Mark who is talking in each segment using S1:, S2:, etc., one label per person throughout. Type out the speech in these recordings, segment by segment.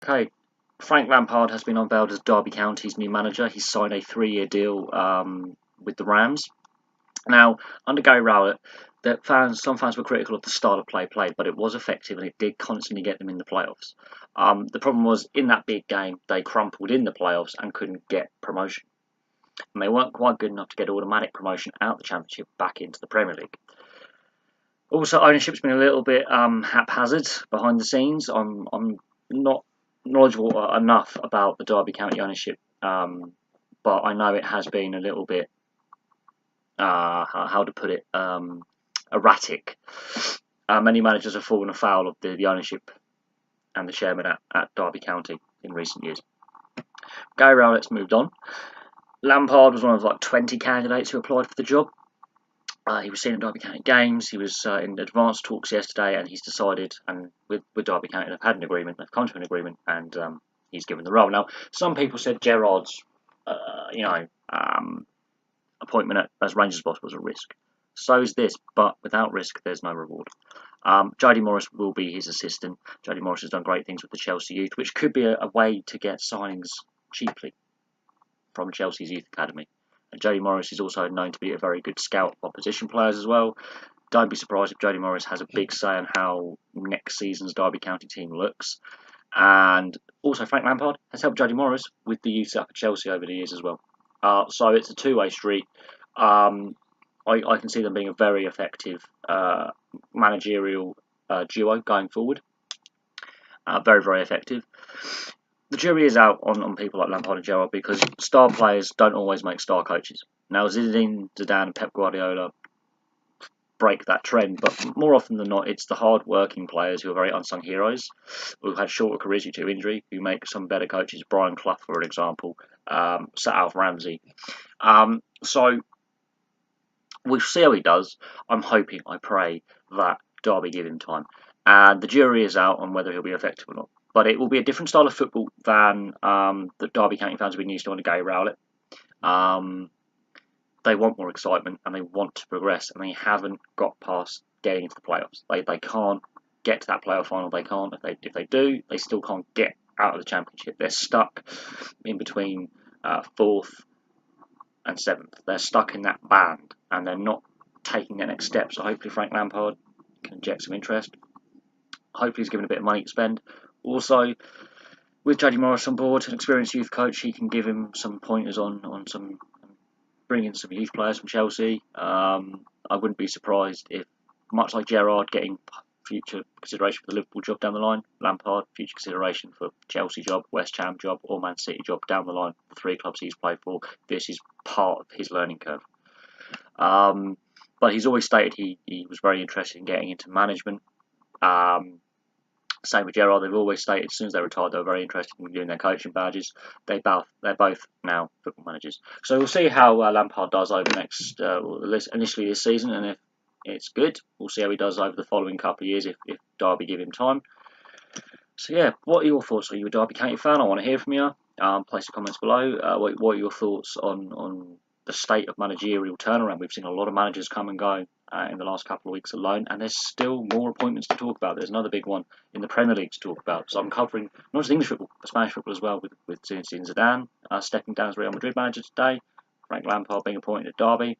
S1: Okay, Frank Lampard has been unveiled as Derby County's new manager. He's signed a 3-year deal with the Rams. Now, under Gary Rowett, some fans were critical of the style of play played, but it was effective and it did constantly get them in the playoffs. The problem was, in that big game, they crumpled in the playoffs and couldn't get promotion. And they weren't quite good enough to get automatic promotion out of the Championship back into the Premier League. Also, ownership's been a little bit haphazard behind the scenes. I'm not knowledgeable enough about the Derby County ownership, but I know it has been a little bit, how to put it, erratic. Many managers have fallen afoul of the ownership and the chairman at Derby County in recent years. Gary Rowett's moved on. Lampard was one of like 20 candidates who applied for the job. He was seen at Derby County games. He was in advanced talks yesterday, and he's decided, and with Derby County, they've had an agreement, they've come to an agreement, and he's given the role. Now, some people said Gerrard's, appointment as Rangers boss was a risk. So is this, but without risk, there's no reward. Jody Morris will be his assistant. Jody Morris has done great things with the Chelsea youth, which could be a way to get signings cheaply from Chelsea's youth academy. And Jody Morris is also known to be a very good scout of opposition players as well. Don't be surprised if Jody Morris has a big say on how next season's Derby County team looks. And also Frank Lampard has helped Jody Morris with the youth up at Chelsea over the years as well. So it's a two-way street. I can see them being a very effective managerial duo going forward. Very, very effective. The jury is out on people like Lampard and Gerrard because star players don't always make star coaches. Now, Zinedine Zidane and Pep Guardiola break that trend, but more often than not, it's the hard-working players who are very unsung heroes, who've had shorter careers due to injury, who make some better coaches. Brian Clough, for an example, Sir Alf Ramsey. So we'll see how he does. I'm hoping, I pray, that Derby give him time. And the jury is out on whether he'll be effective or not. But it will be a different style of football than the Derby County fans have been used to under Gary Rowett. They want more excitement and they want to progress, and they haven't got past getting into the playoffs. They can't get to that playoff final. They can't. If they do, they still can't get out of the Championship. They're stuck in between 4th and 7th. They're stuck in that band and they're not taking the next step. So hopefully Frank Lampard can inject some interest. Hopefully he's given a bit of money to spend. Also, with Jody Morris on board, an experienced youth coach, he can give him some pointers on some bringing some youth players from Chelsea. I wouldn't be surprised if, much like Gerrard getting future consideration for the Liverpool job down the line, Lampard future consideration for Chelsea job, West Ham job, or Man City job down the line. The 3 clubs he's played for, this is part of his learning curve. But he's always stated he was very interested in getting into management. Same with Gerrard. They've always stated as soon as they retired they were very interested in doing their coaching badges. They're both now football managers. So we'll see how Lampard does over initially this season, and if it's good, we'll see how he does over the following couple of years if Derby give him time. So yeah, what are your thoughts? Are you a Derby County fan? I want to hear from you. Place your comments below. What are your thoughts on the state of managerial turnaround? We've seen a lot of managers come and go in the last couple of weeks alone, and there's still more appointments to talk about. There's another big one in the Premier League to talk about. So I'm covering not just English football, but Spanish football as well, with Zinedine Zidane stepping down as Real Madrid manager today, Frank Lampard being appointed at Derby,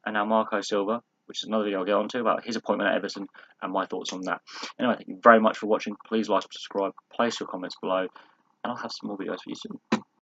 S1: and now Marco Silva, which is another video I'll get onto about his appointment at Everton and my thoughts on that. Anyway, thank you very much for watching. Please like, subscribe, place your comments below, and I'll have some more videos for you soon.